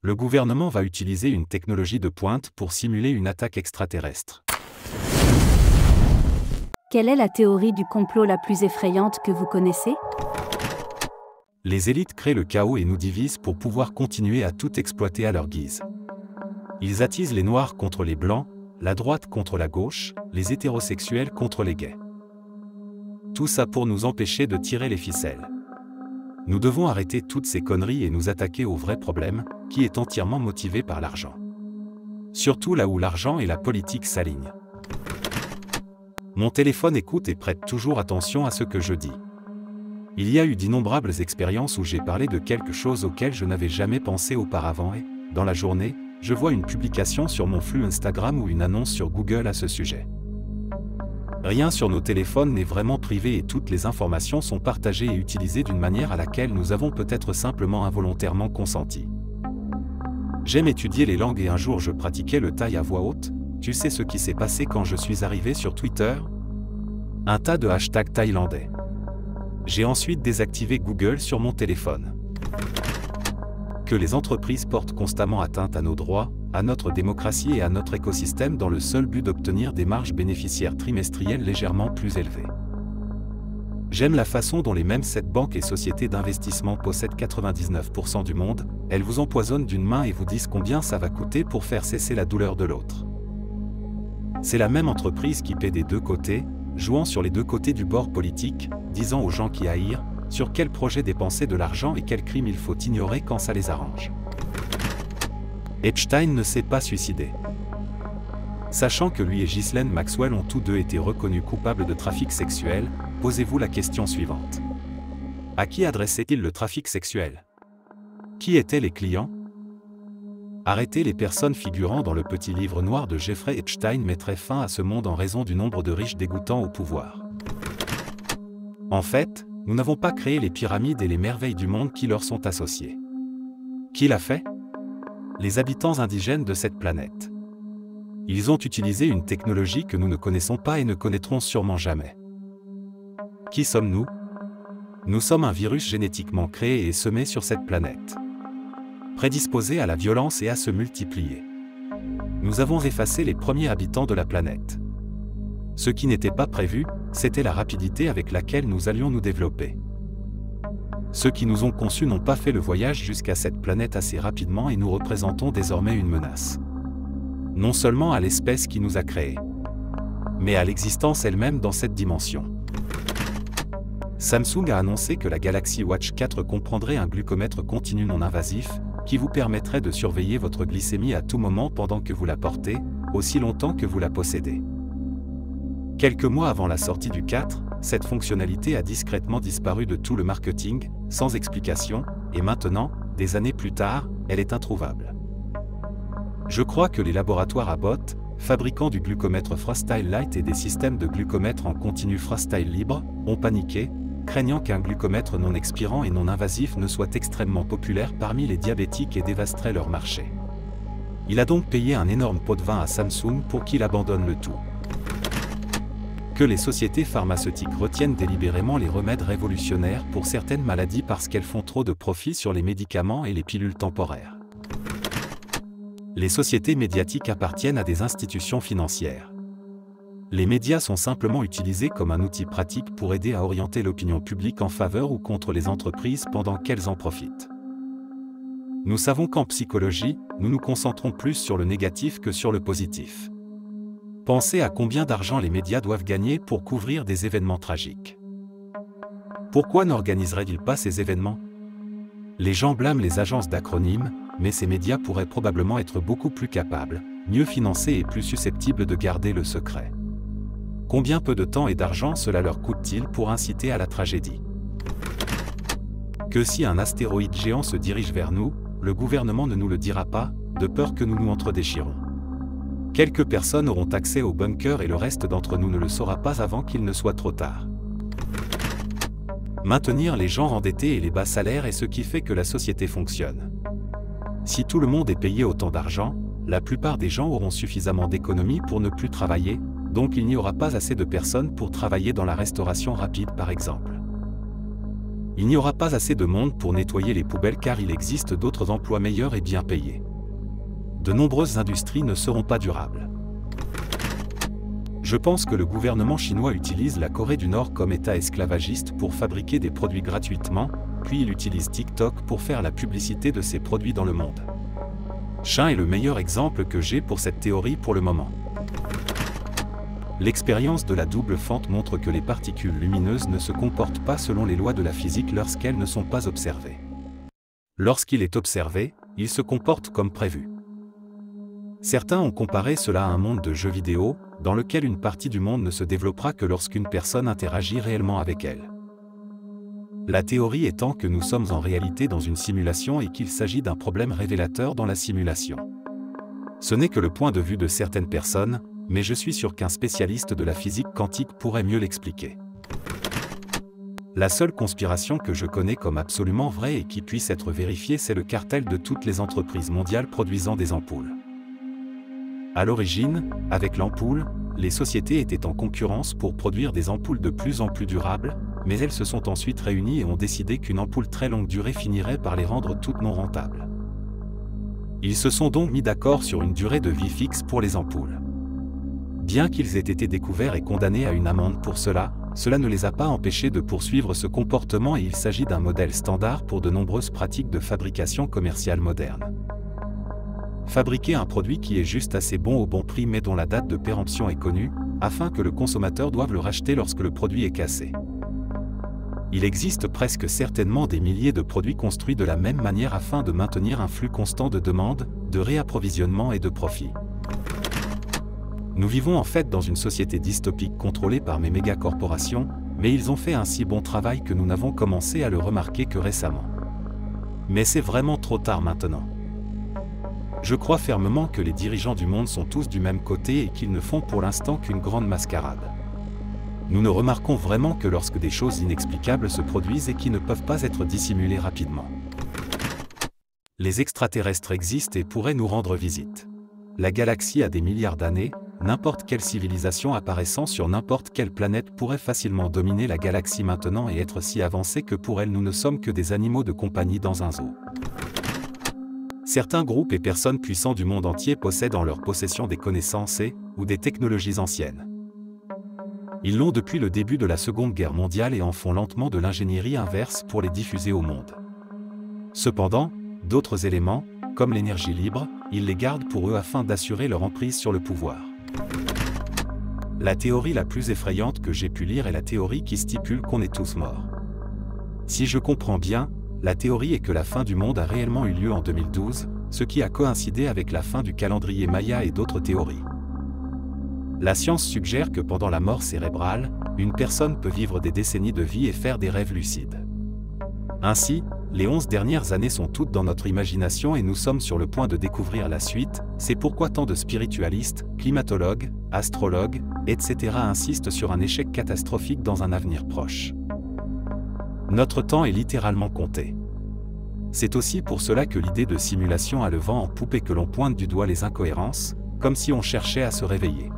Le gouvernement va utiliser une technologie de pointe pour simuler une attaque extraterrestre. Quelle est la théorie du complot la plus effrayante que vous connaissez? Les élites créent le chaos et nous divisent pour pouvoir continuer à tout exploiter à leur guise. Ils attisent les noirs contre les blancs, la droite contre la gauche, les hétérosexuels contre les gays. Tout ça pour nous empêcher de tirer les ficelles. Nous devons arrêter toutes ces conneries et nous attaquer au vrai problème, qui est entièrement motivé par l'argent. Surtout là où l'argent et la politique s'alignent. Mon téléphone écoute et prête toujours attention à ce que je dis. Il y a eu d'innombrables expériences où j'ai parlé de quelque chose auquel je n'avais jamais pensé auparavant et, dans la journée, je vois une publication sur mon flux Instagram ou une annonce sur Google à ce sujet. Rien sur nos téléphones n'est vraiment privé et toutes les informations sont partagées et utilisées d'une manière à laquelle nous avons peut-être simplement involontairement consenti. J'aime étudier les langues et un jour je pratiquais le thaï à voix haute. Tu sais ce qui s'est passé quand je suis arrivé sur Twitter? Un tas de hashtags thaïlandais. J'ai ensuite désactivé Google sur mon téléphone. Que les entreprises portent constamment atteinte à nos droits, à notre démocratie et à notre écosystème dans le seul but d'obtenir des marges bénéficiaires trimestrielles légèrement plus élevées. J'aime la façon dont les mêmes 7 banques et sociétés d'investissement possèdent 99% du monde, elles vous empoisonnent d'une main et vous disent combien ça va coûter pour faire cesser la douleur de l'autre. C'est la même entreprise qui paie des deux côtés, jouant sur les deux côtés du bord politique, disant aux gens qui haïrent, sur quel projet dépenser de l'argent et quel crime il faut ignorer quand ça les arrange. Epstein ne s'est pas suicidé. Sachant que lui et Ghislaine Maxwell ont tous deux été reconnus coupables de trafic sexuel, posez-vous la question suivante. À qui adressait-il le trafic sexuel? Qui étaient les clients? Arrêter les personnes figurant dans le petit livre noir de Jeffrey Epstein mettrait fin à ce monde en raison du nombre de riches dégoûtants au pouvoir. En fait, nous n'avons pas créé les pyramides et les merveilles du monde qui leur sont associées. Qui l'a fait? Les habitants indigènes de cette planète. Ils ont utilisé une technologie que nous ne connaissons pas et ne connaîtrons sûrement jamais. Qui sommes-nous? Nous sommes un virus génétiquement créé et semé sur cette planète. Prédisposé à la violence et à se multiplier. Nous avons effacé les premiers habitants de la planète. Ce qui n'était pas prévu, c'était la rapidité avec laquelle nous allions nous développer. Ceux qui nous ont conçus n'ont pas fait le voyage jusqu'à cette planète assez rapidement et nous représentons désormais une menace. Non seulement à l'espèce qui nous a créés, mais à l'existence elle-même dans cette dimension. Samsung a annoncé que la Galaxy Watch 4 comprendrait un glucomètre continu non invasif, qui vous permettrait de surveiller votre glycémie à tout moment pendant que vous la portez, aussi longtemps que vous la possédez. Quelques mois avant la sortie du 4, cette fonctionnalité a discrètement disparu de tout le marketing, sans explication, et maintenant, des années plus tard, elle est introuvable. Je crois que les laboratoires Abbott, fabricants du glucomètre Frostyle Lite et des systèmes de glucomètre en continu Frostyle libre, ont paniqué, craignant qu'un glucomètre non expirant et non invasif ne soit extrêmement populaire parmi les diabétiques et dévasterait leur marché. Il a donc payé un énorme pot de vin à Samsung pour qu'il abandonne le tout. Que les sociétés pharmaceutiques retiennent délibérément les remèdes révolutionnaires pour certaines maladies parce qu'elles font trop de profit sur les médicaments et les pilules temporaires. Les sociétés médiatiques appartiennent à des institutions financières. Les médias sont simplement utilisés comme un outil pratique pour aider à orienter l'opinion publique en faveur ou contre les entreprises pendant qu'elles en profitent. Nous savons qu'en psychologie, nous nous concentrons plus sur le négatif que sur le positif. Pensez à combien d'argent les médias doivent gagner pour couvrir des événements tragiques. Pourquoi n'organiseraient-ils pas ces événements? Les gens blâment les agences d'acronymes, mais ces médias pourraient probablement être beaucoup plus capables, mieux financés et plus susceptibles de garder le secret. Combien peu de temps et d'argent cela leur coûte-t-il pour inciter à la tragédie? Que si un astéroïde géant se dirige vers nous, le gouvernement ne nous le dira pas, de peur que nous nous entredéchirons. Quelques personnes auront accès au bunker et le reste d'entre nous ne le saura pas avant qu'il ne soit trop tard. Maintenir les gens endettés et les bas salaires est ce qui fait que la société fonctionne. Si tout le monde est payé autant d'argent, la plupart des gens auront suffisamment d'économies pour ne plus travailler, donc il n'y aura pas assez de personnes pour travailler dans la restauration rapide par exemple. Il n'y aura pas assez de monde pour nettoyer les poubelles car il existe d'autres emplois meilleurs et bien payés. De nombreuses industries ne seront pas durables. Je pense que le gouvernement chinois utilise la Corée du Nord comme État esclavagiste pour fabriquer des produits gratuitement, puis il utilise TikTok pour faire la publicité de ses produits dans le monde. Chine est le meilleur exemple que j'ai pour cette théorie pour le moment. L'expérience de la double fente montre que les particules lumineuses ne se comportent pas selon les lois de la physique lorsqu'elles ne sont pas observées. Lorsqu'il est observé, il se comporte comme prévu. Certains ont comparé cela à un monde de jeux vidéo, dans lequel une partie du monde ne se développera que lorsqu'une personne interagit réellement avec elle. La théorie étant que nous sommes en réalité dans une simulation et qu'il s'agit d'un problème révélateur dans la simulation. Ce n'est que le point de vue de certaines personnes, mais je suis sûr qu'un spécialiste de la physique quantique pourrait mieux l'expliquer. La seule conspiration que je connais comme absolument vraie et qui puisse être vérifiée, c'est le cartel de toutes les entreprises mondiales produisant des ampoules. À l'origine, avec l'ampoule, les sociétés étaient en concurrence pour produire des ampoules de plus en plus durables, mais elles se sont ensuite réunies et ont décidé qu'une ampoule très longue durée finirait par les rendre toutes non rentables. Ils se sont donc mis d'accord sur une durée de vie fixe pour les ampoules. Bien qu'ils aient été découverts et condamnés à une amende pour cela, cela ne les a pas empêchés de poursuivre ce comportement et il s'agit d'un modèle standard pour de nombreuses pratiques de fabrication commerciale moderne. Fabriquer un produit qui est juste assez bon au bon prix mais dont la date de péremption est connue, afin que le consommateur doive le racheter lorsque le produit est cassé. Il existe presque certainement des milliers de produits construits de la même manière afin de maintenir un flux constant de demandes, de réapprovisionnement et de profit. Nous vivons en fait dans une société dystopique contrôlée par mes méga-corporations, mais ils ont fait un si bon travail que nous n'avons commencé à le remarquer que récemment. Mais c'est vraiment trop tard maintenant. Je crois fermement que les dirigeants du monde sont tous du même côté et qu'ils ne font pour l'instant qu'une grande mascarade. Nous ne remarquons vraiment que lorsque des choses inexplicables se produisent et qui ne peuvent pas être dissimulées rapidement. Les extraterrestres existent et pourraient nous rendre visite. La galaxie a des milliards d'années, n'importe quelle civilisation apparaissant sur n'importe quelle planète pourrait facilement dominer la galaxie maintenant et être si avancée que pour elle nous ne sommes que des animaux de compagnie dans un zoo. Certains groupes et personnes puissants du monde entier possèdent en leur possession des connaissances ou des technologies anciennes. Ils l'ont depuis le début de la Seconde Guerre mondiale et en font lentement de l'ingénierie inverse pour les diffuser au monde. Cependant, d'autres éléments, comme l'énergie libre, ils les gardent pour eux afin d'assurer leur emprise sur le pouvoir. La théorie la plus effrayante que j'ai pu lire est la théorie qui stipule qu'on est tous morts. Si je comprends bien, la théorie est que la fin du monde a réellement eu lieu en 2012, ce qui a coïncidé avec la fin du calendrier Maya et d'autres théories. La science suggère que pendant la mort cérébrale, une personne peut vivre des décennies de vie et faire des rêves lucides. Ainsi, les 11 dernières années sont toutes dans notre imagination et nous sommes sur le point de découvrir la suite, c'est pourquoi tant de spiritualistes, climatologues, astrologues, etc. insistent sur un échec catastrophique dans un avenir proche. Notre temps est littéralement compté. C'est aussi pour cela que l'idée de simulation a le vent en poupe et que l'on pointe du doigt les incohérences, comme si on cherchait à se réveiller.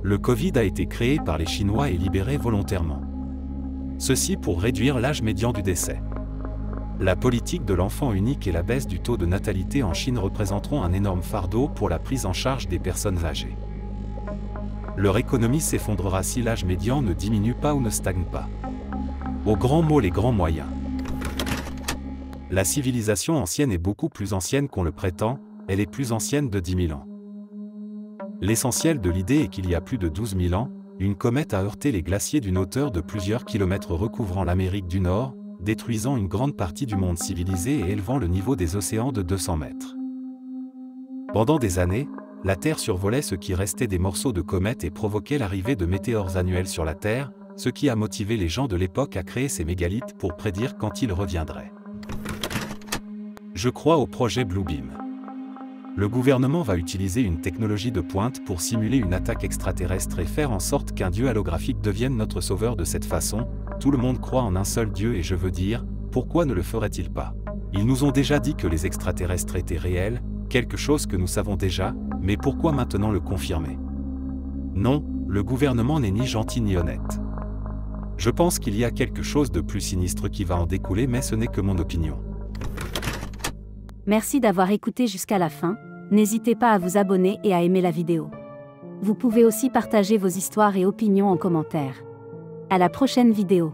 Le Covid a été créé par les Chinois et libéré volontairement. Ceci pour réduire l'âge médian du décès. La politique de l'enfant unique et la baisse du taux de natalité en Chine représenteront un énorme fardeau pour la prise en charge des personnes âgées. Leur économie s'effondrera si l'âge médian ne diminue pas ou ne stagne pas. Aux grands mots les grands moyens. La civilisation ancienne est beaucoup plus ancienne qu'on le prétend, elle est plus ancienne de 10 000 ans. L'essentiel de l'idée est qu'il y a plus de 12 000 ans, une comète a heurté les glaciers d'une hauteur de plusieurs kilomètres recouvrant l'Amérique du Nord, détruisant une grande partie du monde civilisé et élevant le niveau des océans de 200 mètres. Pendant des années, la Terre survolait ce qui restait des morceaux de comètes et provoquait l'arrivée de météores annuels sur la Terre, ce qui a motivé les gens de l'époque à créer ces mégalithes pour prédire quand ils reviendraient. Je crois au projet Bluebeam. Le gouvernement va utiliser une technologie de pointe pour simuler une attaque extraterrestre et faire en sorte qu'un dieu holographique devienne notre sauveur de cette façon. Tout le monde croit en un seul dieu et je veux dire, pourquoi ne le ferait-il pas? Ils nous ont déjà dit que les extraterrestres étaient réels, quelque chose que nous savons déjà, mais pourquoi maintenant le confirmer? Non, le gouvernement n'est ni gentil ni honnête. Je pense qu'il y a quelque chose de plus sinistre qui va en découler, mais ce n'est que mon opinion. Merci d'avoir écouté jusqu'à la fin, n'hésitez pas à vous abonner et à aimer la vidéo. Vous pouvez aussi partager vos histoires et opinions en commentaire. À la prochaine vidéo.